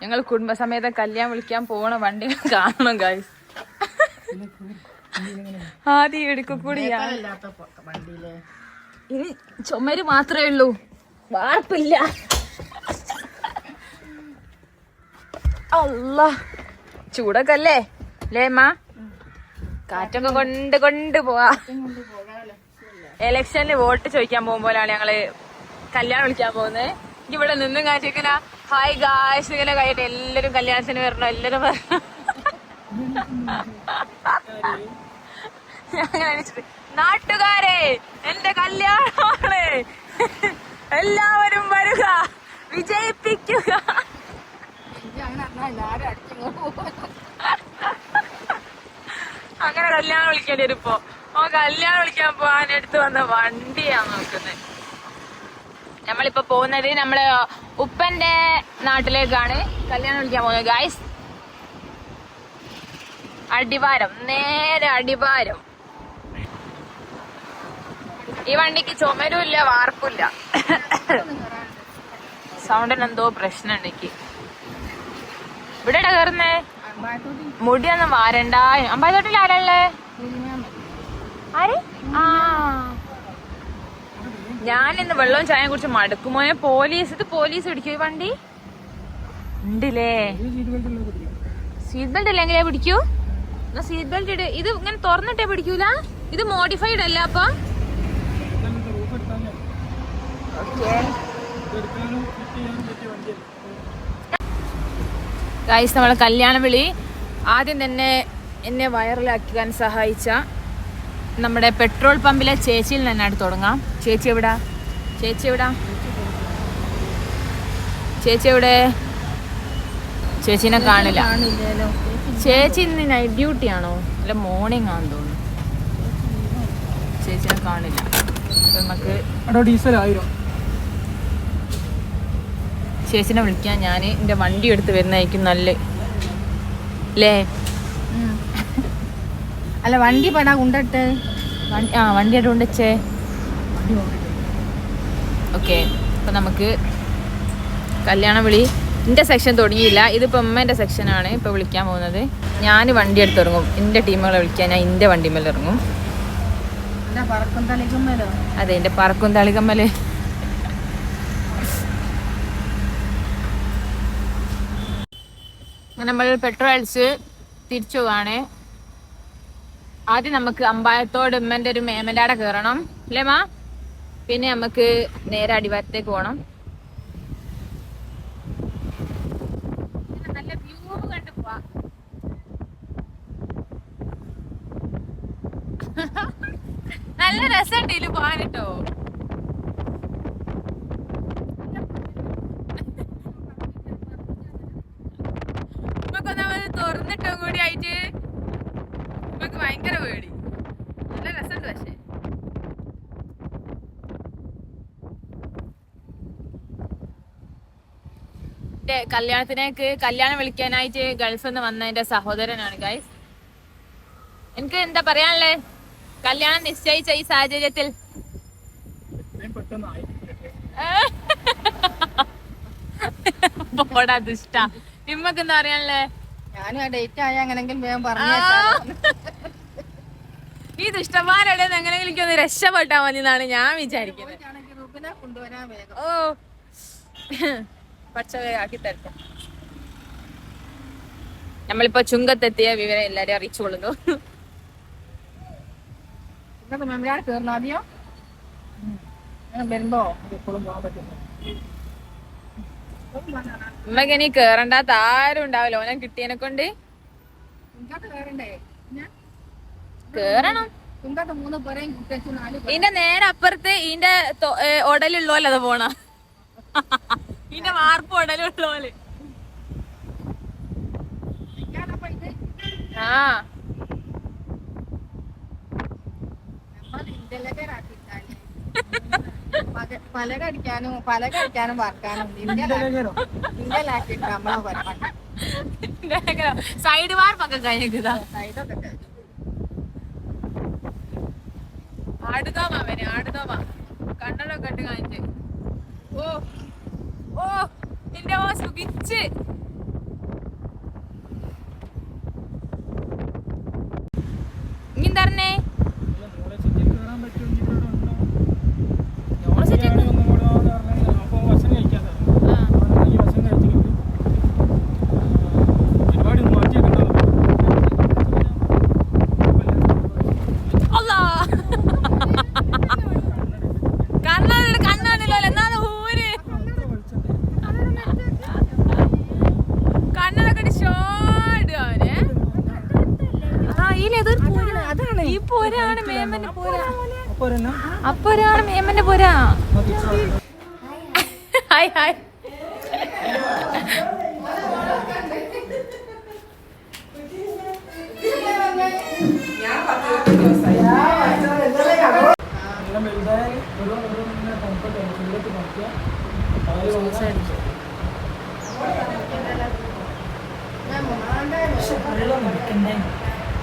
ഞങ്ങൾ കുടുംബസമേതം കല്യാണം വിളിക്കാൻ പോണ വണ്ടി കാണണം ഗൈസ്. ആദ്യം എടുക്കൂടിയാ. ഇനി ചുമര് മാത്രമേ ഉള്ളൂ, വാർപ്പില്ല. അല്ല ചൂടൊക്കെ അല്ലേ അമ്മ? കാറ്റൊക്കെ കൊണ്ട് പോവാ. ഇലക്ഷനിൽ വോട്ട് ചോദിക്കാൻ പോകുമ്പോഴാണ് ഞങ്ങള് കല്യാണം വിളിക്കാൻ പോകുന്നത്. ഇവിടെ നിന്നും കാറ്റിങ്ങനെ ഹായ് ഗായ്സ് ഇങ്ങനെ കഴിയട്ടെ, എല്ലാരും കല്യാണത്തിന് വരണം, എല്ലാരും വരണം. നാട്ടുകാരെ എന്റെ കല്യാണമാണ്, എല്ലാവരും വരിക, വിജയിപ്പിക്കുക. അങ്ങനെ കല്യാണം വിളിക്കേണ്ടി വരും. ഇപ്പൊ കല്യാണം വിളിക്കാൻ പോവാൻ എടുത്ത് വന്ന വണ്ടിയാണ് നോക്കുന്നത്. നമ്മളിപ്പോ പോകുന്നത് നമ്മള് ഉപ്പന്റെ നാട്ടിലേക്കാണ് കല്യാണം വിളിക്കാൻ പോകുന്നത് ഗായ്സ്. അടിവാരം, നേരെ അടിവാരം. ഈ വണ്ടിക്ക് ചുമരും ഇല്ല, വാർപ്പില്ല. സൗണ്ടിന് എന്തോ പ്രശ്നം എനിക്ക്. ഇവിടെ കയറുന്നേ മുടിയൊന്നും വാരണ്ട. അമ്പായത്തോട്ടിൽ ആരല്ലേ? ആര്? ആ, ഞാനിന്ന് വെള്ളവും ചായയും കുറിച്ച് മടുക്കുമോ? പോലീസ്, ഇത് പോലീസ് പിടിക്കൂ ഈ വണ്ടി ഉണ്ടല്ലേ? സീറ്റ് ബെൽറ്റ് ഇല്ലെങ്കിലേ പിടിക്കൂ. എന്നാ സീറ്റ് ബെൽറ്റ് ഇട്. ഇത് ഇങ്ങനെ തുറന്നിട്ടേ പിടിക്കൂല. ഇത് മോഡിഫൈഡ് അല്ല അപ്പൊ? ഗൈസ്, നമ്മളെ കല്യാണ വിളി ആദ്യം തന്നെ എന്നെ വൈറലാക്കാൻ സഹായിച്ച നമ്മുടെ പെട്രോൾ പമ്പിലെ ചേച്ചിയിൽ നിന്നായിട്ട് തുടങ്ങാം. ചേച്ചി എവിടാ? ചേച്ചി എവിടാ? ചേച്ചി എവിടെ? ചേച്ചിനെ കാണില്ല. ചേച്ചി ഇന്ന് നൈറ്റ് ഡ്യൂട്ടി ആണോ അല്ല മോർണിംഗ് ആണെന്ന് തോന്നുന്നു. ചേച്ചിനെ കാണില്ല. നമുക്ക് ചേച്ചിനെ വിളിക്കാൻ ഞാൻ എൻ്റെ വണ്ടി എടുത്ത് വരുന്നതായിരിക്കും നല്ല അല്ലേ? അല്ല വണ്ടി പടാ കൊണ്ടിട്ട് വണ്ടിയായിട്ട് കൊണ്ടുവച്ചേ. ഓക്കെ, അപ്പം നമുക്ക് കല്യാണ വിളി എൻ്റെ സെക്ഷൻ തുടങ്ങിയില്ല. ഇതിപ്പോൾ ഉമ്മേൻ്റെ സെക്ഷനാണ് ഇപ്പോൾ വിളിക്കാൻ പോകുന്നത്. ഞാൻ വണ്ടി എടുത്ത് ഇറങ്ങും, എൻ്റെ ടീമുകളെ വിളിക്കാൻ ഞാൻ എൻ്റെ വണ്ടിമേൽ ഇറങ്ങും. അതെ, എൻ്റെ പറക്കും തളികമ്മല്. നമ്മൾ പെട്രോൾ അടിച്ച് തിരിച്ചു പോവാണ്. ആദ്യം നമുക്ക് അമ്പായത്തോട് ഉമ്മൻ്റെ ഒരു മേമലാടെ കയറണം അല്ലേ മാ? പിന്നെ നമുക്ക് നേരെ അടിവാരത്തേക്ക് പോകണം. നല്ല വ്യൂ കണ്ടു പോവാ. നല്ല രസമുണ്ട് ഇതില് പോകാൻ കേട്ടോ. തുറന്നിട്ടും കൂടി ആയിട്ട് നമുക്ക് ഭയങ്കര പേടി. നല്ല രസമുണ്ട്. പക്ഷെ കല്യാണം വിളിക്കാനായിട്ട് ഗൾഫിൽ നിന്ന് വന്ന എന്റെ സഹോദരനാണ് ഗൈസ്. എനിക്ക് എന്താ പറയാനുള്ളേ? കല്യാണം നിശ്ചയിച്ച ഈ സാഹചര്യത്തിൽ പോടാ ദുഷ്ട. നിമ്മക്ക് എന്താ പറയാനുള്ളേ? ഞാനും ആ ഡേറ്റ് ആയ അങ്ങനെങ്കിലും വേഗം പറഞ്ഞു. ഈ ദുഷ്ടന്മാരുടെ എങ്ങനെയെങ്കിലും ഒന്ന് രക്ഷപ്പെട്ടാ മതി എന്നാണ് ഞാൻ വിചാരിക്കുന്നത്. ഓ പച്ചവയാക്കി തരട്ടെ. നമ്മളിപ്പോ ചുങ്കത്തെത്തിയ വിവരം എല്ലാരും അറിയിച്ചുകൊള്ളുന്നു. ഉമ്മക്ക് ഇനി കേറണ്ടാത്ത ആരും ഉണ്ടാവില്ല. ഓനെ കിട്ടിയതിനെ കൊണ്ട് കേറണം. ഇതിന്റെ നേരെ അപ്പുറത്ത് ഇതിന്റെ ഉടലുള്ളോലെ അത് പോണ, ഇതിന്റെ വാർപ്പ് ഉടലുള്ളോല്. ആ പലക അടിക്കാനും വറക്കാനും സൈഡ് വാർപ്പൊക്കെ കഴിഞ്ഞിട്ടാ. ആടുതോമ അവന്, ആടുതോമ കണ്ണടൊക്കെ ഇട്ട് കാണിച്ച്. ഓ ഓ നിന്റെ ഓ സുഖിച്ച് ചാടുകയാണ്. ഈ പോരാണ് മേമന്റെ പോരാ. അപ്പോരാണ് മേമന്റെ പോരാ. Hi hi.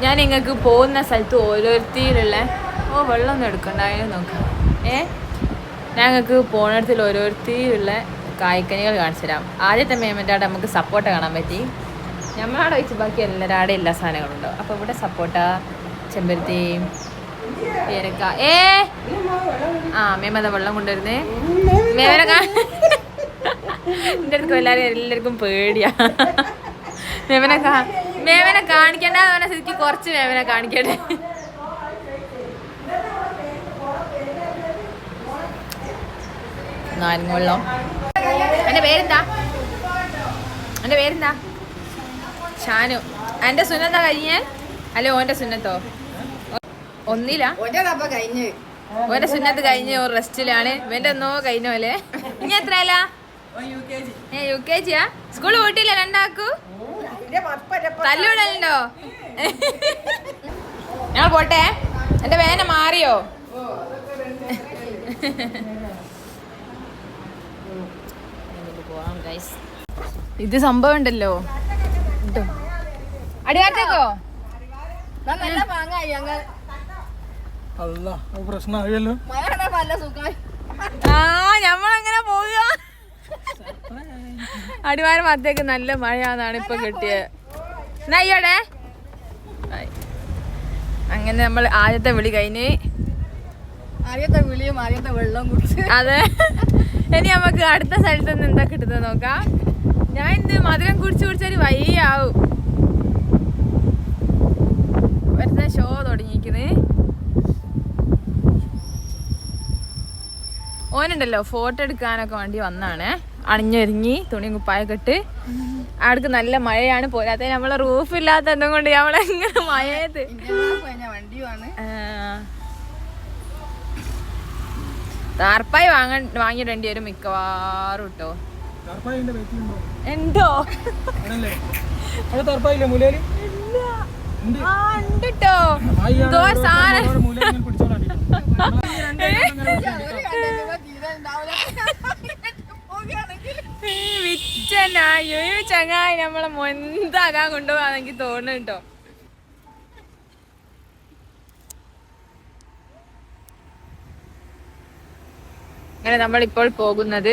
ഞാൻ നിങ്ങൾക്ക് പോകുന്ന സ്ഥലത്ത് ഓരോരുത്തരിലുള്ള വെള്ളം ഒന്നും എടുക്കണ്ടായോ നോക്കാം. ഞങ്ങൾക്ക് പോകുന്നിടത്തിൽ ഓരോരുത്തരിലുള്ള കായ്ക്കനികൾ കാണിച്ചു തരാം. ആദ്യത്തെ മേമൻ്റെ അവിടെ നമുക്ക് സപ്പോർട്ട കാണാൻ പറ്റി. നമ്മളവിടെ വെച്ച് ബാക്കി എല്ലാവരുടെ എല്ലാ സാധനങ്ങളുണ്ടോ. അപ്പോൾ ഇവിടെ സപ്പോർട്ട, ചെമ്പരത്തി, പേരക്ക. മേമത വെള്ളം കൊണ്ടുവരുന്നേ. മേമനെ എൻ്റെ അടുത്ത് എല്ലാവർക്കും പേടിയാ. മേമനെ കാണിക്കണ്ട പറഞ്ഞ സ്ഥിതിക്ക് കുറച്ച് മേമനെ കാണിക്കട്ടെ. നാരങ്ങ വെള്ളം. എൻ്റെ പേരെന്താ? ഷാനു. എൻ്റെ സുന്നത്താ കഴിഞ്ഞാൽ അല്ലെ ഓൻ്റെ സുന്നത്തോ? ഒന്നില്ല. ഓൻ്റെ സുന്നത്ത് കഴിഞ്ഞ് ഒരു റെസ്റ്റിലാണ്. ഇവൻ്റെ ഒന്നോ കഴിഞ്ഞ പോലെ. ഇനി എത്രയല്ല? UKG. സ്കൂള് പോയിട്ടില്ല രണ്ടാക്കൂ? തല്ലൂടലുണ്ടോ? ഞങ്ങൾ പോട്ടെ. എൻ്റെ വേന മാറിയോ? ഇത് സംഭവം ഉണ്ടല്ലോ. അടിവാറ്റേക്കോ? ഞമ്മളങ്ങനെ പോവുക. അടിവാരം ഭാഗത്തേക്ക് നല്ല മഴയാന്നാണ് ഇപ്പൊ കിട്ടിയത്. എന്നാ അയ്യോടെ. അങ്ങനെ നമ്മൾ ആദ്യത്തെ വിളി കഴിഞ്ഞ് വെള്ളം കുടിച്ച്. അതെ. ഇനി നമുക്ക് അടുത്ത സ്ഥലത്ത് നിന്ന് എന്താ കിട്ടുന്നത് നോക്കാം. ഞാൻ ഇന്ന് മധുരം കുടിച്ചൊരു വയ്യാവും. വരുന്ന ഷോ തുടങ്ങിയിരിക്കുന്നത്. ഓനുണ്ടല്ലോ ഫോട്ടോ എടുക്കാനൊക്കെ വേണ്ടി വന്നാണ്. അണിഞ്ഞൊരുങ്ങി തുണി കുപ്പായൊക്കെ ഇട്ട്. അവിടേക്ക് നല്ല മഴയാണ്. പോരാത്ത നമ്മളെ റൂഫില്ലാത്ത എന്നും കൊണ്ട് നമ്മളെങ്ങനെ മഴയത് താർപ്പായി വാങ്ങിയിടേണ്ടി വരും മിക്കവാറും കേട്ടോ. എന്തോ ചങ്ങായി നമ്മളെ മൊന്താകാൻ കൊണ്ടുപോകാന്നെനിക്ക് തോന്നുന്നു കേട്ടോ. അങ്ങനെ നമ്മളിപ്പോൾ പോകുന്നത്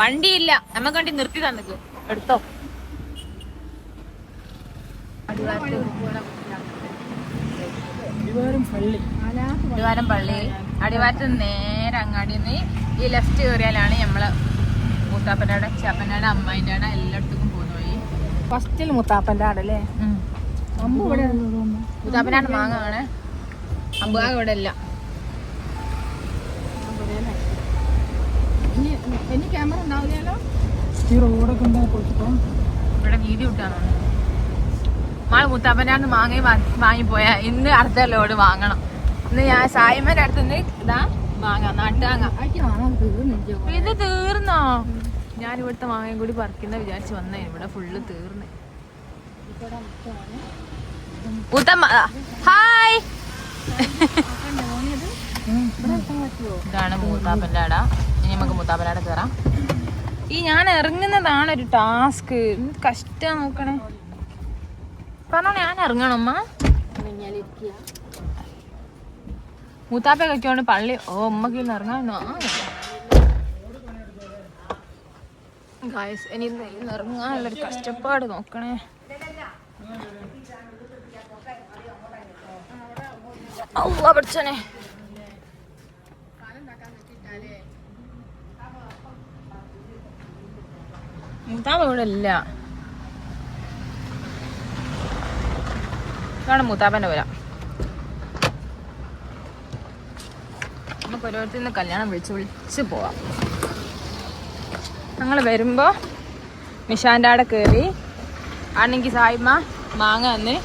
വണ്ടിയില്ല. നമുക്ക് വണ്ടി നിർത്തി തന്നിക്കോ. എടുത്തോ. അടിവാരം പള്ളി. അടിവാരത്ത് നേരെ അങ്ങാടിന്ന് ഈ ലെഫ്റ്റ് കയറിയാലാണ് നമ്മളെ മുത്താപ്പൻ്റെ അവിടെ, ചാപ്പൻ്റെ അമ്മായിൻ്റെ അവിടെ എല്ലായിടത്തും പോകുന്ന വഴി. ഫസ്റ്റിൽ മുത്താപ്പൻ്റെ ആടല്ലേ? മുത്താപ്പൻ്റെ ആട് മാങ്ങാണ്. അമ്പുക ഇവിടെ ഇല്ല. ക്യാമറ ഉണ്ടാവില്ലല്ലോ. ഇവിടെ വീഡിയോ ഇട്ടാണ്. മാള് മുത്താപ്പൻ്റെ അടുത്ത് വാങ്ങിപ്പോയാ ഇന്ന് അടുത്ത ലോഡ് വാങ്ങണം. ഇന്ന് ഞാൻ സായിമ്മന്റെ അടുത്തുനിന്ന് ഇതാ വാങ്ങാം. നാട്ടുവാങ്ങ. ഇത് തീർന്നോ? ഞാൻ ഇവിടുത്തെ മാങ്ങയും കൂടി പറിക്കുന്ന വിചാരിച്ച് വന്നേ. ഇവിടെ ഫുള്ള് തീർന്ന്. മുത്തമ്മ ഹായ്. ഇതാണ് മൂത്താപ്പൻ്റെ അട. ഇനി നമുക്ക് മൂത്താപ്പൻ്റെ അട കയറാം. ഈ ഞാൻ ഇറങ്ങുന്നതാണ് ഒരു ടാസ്ക്. കഷ്ടം നോക്കണേ. പറഞ്ഞോ ഞാൻ ഇറങ്ങണം അമ്മ. മൂത്താപ്പ കഴിക്കോണ്ട് പള്ളി. ഉമ്മക്ക് ഇറങ്ങാനോ? ഗായ്സ് ഇനി ഇറങ്ങാനുള്ളൊരു കഷ്ടപ്പാട് നോക്കണേ. പഠിച്ചനെ മൂത്താപ്പ ഇവിടെ ഇല്ല. ഇതാണ് മൂത്താപ്പൻ്റെ പുര. നമുക്ക് ഓരോരുത്തർ നിന്ന് കല്യാണം വിളിച്ച് പോവാം. ഞങ്ങൾ വരുമ്പോ നിഷാന്റെ അവിടെ കയറി ആണെങ്കിൽ സായിമ്മ മാങ്ങ വന്ന്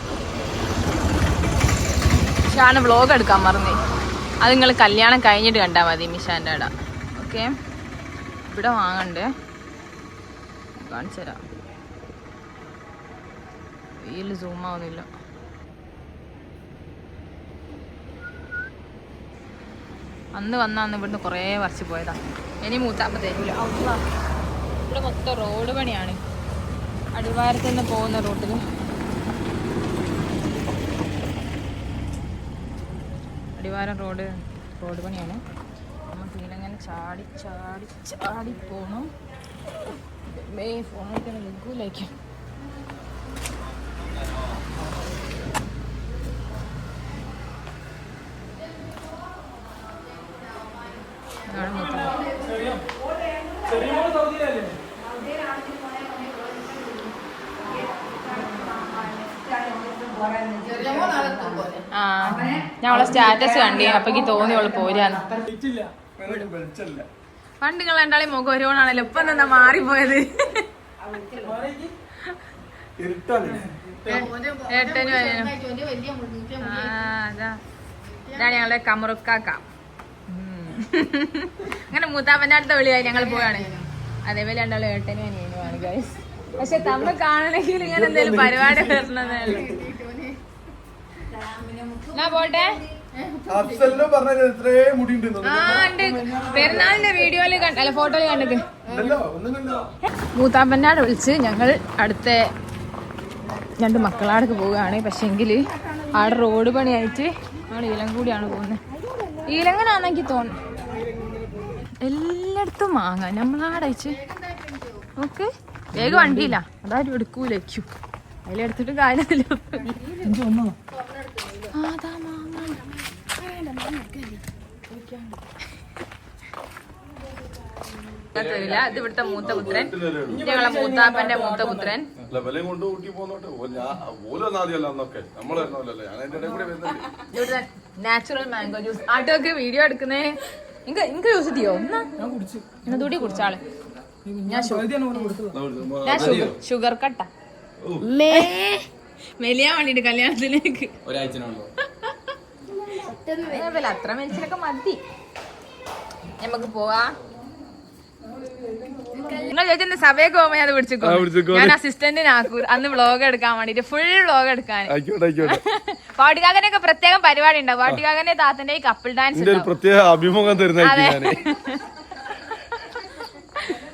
നിഷാന് വ്ലോഗ് എടുക്കാൻ മറന്നേ. അത് നിങ്ങൾ കല്യാണം കഴിഞ്ഞിട്ട് കണ്ടാൽ മതി നിഷാന്റെ അവിടെ. ഓക്കെ, ഇവിടെ വാങ്ങണ്ടേ, കാണിച്ചു തരാം. വെയിൽ സൂം ആവുന്നില്ല. അന്ന് ഇവിടുന്ന് കുറേ വർഷം പോയതാ. ഇനി മൂത്താപ്പ തരൂല. ഇവിടെ മൊത്തം റോഡ് പണിയാണ്. അടിവാരത്ത് നിന്ന് പോകുന്ന റോഡിൽ അടിവാരം റോഡ് പണിയാണ്. നമുക്ക് ഇതിലങ്ങനെ ചാടി ചാടി ചാടി പോകണം. ഫോണായിട്ട് ലഘുവിലേക്കും ഞങ്ങളെ സ്റ്റാറ്റസ് കണ്ടി അപ്പക്ക് തോന്നിയോള് പോരാന്ന്. പണ്ട് നിങ്ങൾ രണ്ടാളെ മുഖം ഒരുവണാണല്ലോ, ഇപ്പൊ എന്താ മാറിപ്പോയത്? അതാ ഇതാണ് ഞങ്ങളുടെ കമറുക്കാക്ക. അങ്ങനെ മൂത്താപ്പന്റെ അടുത്ത വിളിയായി ഞങ്ങൾ പോവാണ്. അതേപോലെ രണ്ടാളും ഏട്ടനും അനിയനുമാണ് ഗൈസ്. പക്ഷെ തമ്മിൽ കാണണമെങ്കിൽ ഇങ്ങനെ എന്തെങ്കിലും പരിപാടി വരണതല്ലേ. എന്നാ പോട്ടെ. പെരുന്നാളിന്റെ വീഡിയോയില് അല്ല ഫോട്ടോയില് കണ്ടത്. മൂത്താപ്പന്റെ ആടെ വിളിച്ച് ഞങ്ങൾ അടുത്ത 2 മക്കളാടക്ക് പോവുകയാണ്. പക്ഷെങ്കില് ആടെ റോഡ് പണിയായിട്ട് നമ്മൾ ഈലങ്കൂടിയാണ് പോകുന്നത്. ഈലങ്ങനാണെനിക്ക് തോന്നുന്നു. എല്ലായിടത്തും വാങ്ങാം. നമ്മളാടെ വെച്ച് നോക്ക്, വേഗം വണ്ടിയില്ല, അതാരും എടുക്കൂലേക്കും. അതിലെടുത്തിട്ട് കാര്യമില്ല. ഇത് ഇവിടുത്തെ മൂത്തപുത്രൻ, ഞങ്ങളെ മൂത്താപ്പന്റെ മൂത്തപുത്രൻ. ഇവിടുത്തെ നാച്ചുറൽ മാംഗോ ജ്യൂസ്. ആട്ടോക്ക് വീഡിയോ എടുക്കുന്നേ. എനിക്ക് ജ്യൂസ് ചെയ്യോ? എന്നാ തൂടി കുടിച്ചാള്. ഞാൻ ഷുഗർ കട്ട മെലിയാൻ വേണ്ടിട്ട് കല്യാണത്തിലേക്ക്. അത്ര മനുഷ്യനൊക്കെ മതി. നമുക്ക് പോവാ. നിങ്ങൾ ചോദിച്ചെന്റെ സഭയൊക്കെ പോകുമ്പോ ഞാൻ പിടിച്ചോ. ഞാൻ അസിസ്റ്റന്റിനാക്കൂ അന്ന് വ്ളോഗ് എടുക്കാൻ വേണ്ടിട്ട്, ഫുൾ വ്ളോഗ് എടുക്കാൻ. പാട്ടുകാകനൊക്കെ പ്രത്യേകം പരിപാടി ഉണ്ടാവും. പാട്ടുകാകന്റെ താത്തന്റെ കപ്പിൾ ഡാൻസ് പ്രത്യേക അഭിമുഖം തരുന്ന.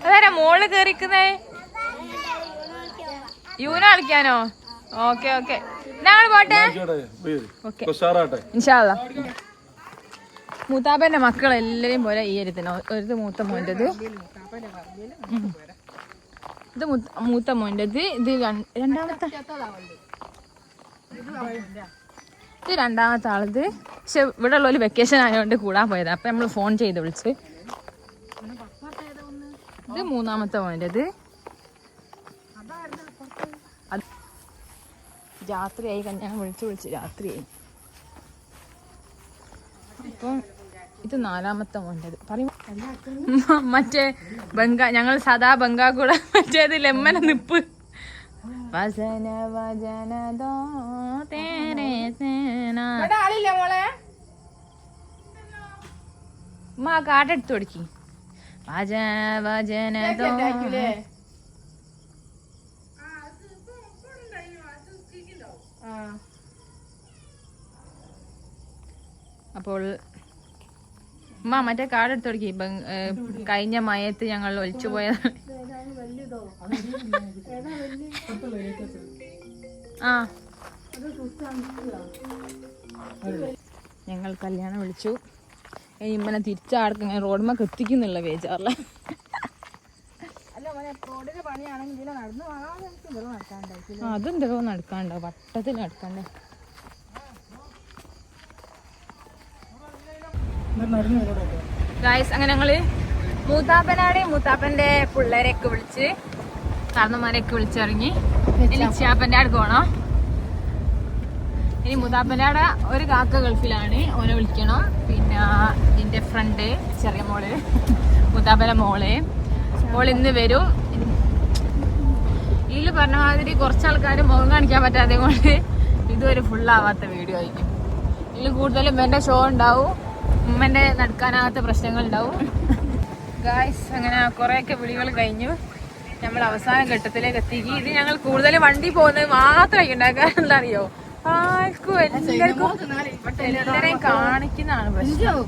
അതാരാ മോള് കേറിക്കുന്നേ? യൂന കളിക്കാനോ? ഓക്കെ ഓക്കെ, ഞങ്ങൾ പോട്ടെ. ഇൻഷാല്ലാ. മൂത്താപ്പന്റെ മക്കളെല്ലാരും പോലെ ഈ അരുത്തനോ. ഒരു മൂത്ത മോൻ്റെത്, ഇത് മൂത്ത മോൻ്റെത്, ഇത് രണ്ടാമത്തെ ആളത്. പക്ഷെ ഇവിടെ ഉള്ള ഒരു വെക്കേഷൻ ആയതുകൊണ്ട് കൂടാൻ പോയതാ. അപ്പൊ നമ്മള് ഫോൺ ചെയ്ത് വിളിച്ച്. ഇത് മൂന്നാമത്തെ മോൻ്റെത്. രാത്രിയായി, കല്യാണം വിളിച്ച് രാത്രിയായി. അപ്പം ഇത് 4ാമത്തെ മോൻ്റെത്. പറയും മറ്റേ ഞങ്ങൾ സദാ ബംഗാകൂടെ മറ്റേത് ലെമ്മന നിപ്പ്. കാട്ടെടുത്ത് കൊടുക്കി. അപ്പോൾ മറ്റേ കാർഡ് എടുത്ത് തുടങ്ങി. കഴിഞ്ഞ മയത്ത് ഞങ്ങൾ ഒലിച്ചു പോയതാണ്. ഞങ്ങൾ കല്യാണം വിളിച്ചു. ഇമ്മനെ തിരിച്ചാടക്ക് ഇങ്ങനെ റോഡുമ്മക്ക് എത്തിക്കുന്നുള്ള ബേജാറില്ല. അതെന്തോ നടക്കാണ്ടോ, വട്ടത്തിൽ നടക്കണ്ടേ. ഗായ്സ്, അങ്ങനെ ഞങ്ങള് മൂത്താപ്പന്റെ പിള്ളേരെയൊക്കെ വിളിച്ച്, കാരണന്മാരെയൊക്കെ വിളിച്ചിറങ്ങി. ഇനി ചാപ്പന്റെ അടുക്ക് പോണം. ഇനി മൂത്താപ്പന്റെ അവിടെ ഒരു കാക്ക ഗൾഫിലാണ്, ഓനെ വിളിക്കണം. പിന്നെ എന്റെ ഫ്രണ്ട് ചെറിയ മോള് മുത്താപ്പന്റെ മോള് ഇന്ന് വരും. ഇതിൽ പറഞ്ഞ മാതിരി കുറച്ചാൾക്കാർ മുഖം കാണിക്കാൻ പറ്റാതെ കൊണ്ട് ഇതുവരെ ഫുള്ളാവാത്ത വീഡിയോ ആയിരിക്കും. ഇതിൽ കൂടുതലും ഉമ്മന്റെ ഷോ ഉണ്ടാവും, ഉമ്മന്റെ നടക്കാനാകാത്ത പ്രശ്നങ്ങൾ ഉണ്ടാവും. ഗായ്സ് അങ്ങനെ കുറെയൊക്കെ വിളികൾ കഴിഞ്ഞു. നമ്മൾ അവസാന ഘട്ടത്തിലേക്ക് എത്തിക്കി. ഇത് ഞങ്ങൾ കൂടുതൽ വണ്ടി പോകുന്നത് മാത്രമേ ഉണ്ടാക്കാൻ. എന്താ അറിയോ, ആർക്കും എല്ലാവരെയും കാണിക്കുന്നതാണ് പ്രശ്നം.